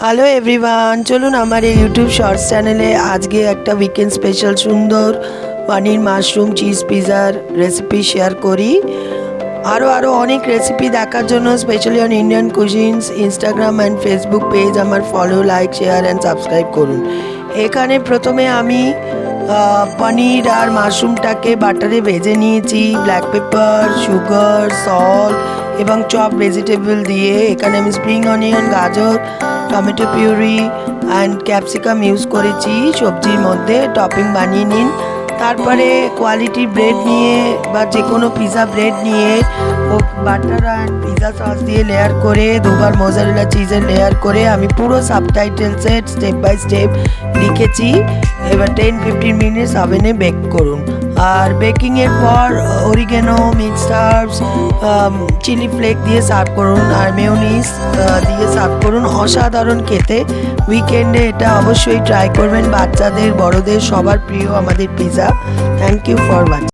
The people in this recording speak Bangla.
হ্যালো এভরিওয়ান, চলুন আমার এই ইউটিউব শর্টস চ্যানেলে আজকে একটা উইকেন্ড স্পেশাল সুন্দর পনির মাশরুম চিজ পিৎজার রেসিপি শেয়ার করি। আরও অনেক রেসিপি দেখার জন্য specially on Indian cuisines Instagram and Facebook page আমার follow, like, share and subscribe করুন। এখানে প্রথমে আমি পনির আর মাশরুমটাকে বাটারে ভেজে নিয়েছি, ব্ল্যাক পেপার, সুগার, সল্ট এবং চপ ভেজিটেবল দিয়ে। এখানে আমি স্প্রিং অনিয়ন, গাজর, tomato puree and capsicum use করেছি সবজির মধ্যে। টপিং বানিয়ে নিন। তারপরে কোয়ালিটি ব্রেড নিয়ে বা যে কোনো পিৎজা ব্রেড নিয়ে ও বাটার অ্যান্ড পিৎজা সস দিয়ে লেয়ার করে দুবার মোজারেলা চিজের লেয়ার করে আমি পুরো সাবটাইটেলসে স্টেপ বাই স্টেপ লিখেছি। এবার 10-15 মিনিটস ওভেনে বেক করুন। আর বেকিংয়ের পর অরিগেনো, মিক্সড হার্বস, চিলি ফ্লেক দিয়ে সার্ভ করুন আর মেয়োনিজ দিয়ে সার্ভ করুন। অসাধারণ খেতে। উইকেন্ডে এটা অবশ্যই ট্রাই করবেন। বাচ্চাদের, বড়দের সবার প্রিয় আমাদের pizza. Thank you for watching.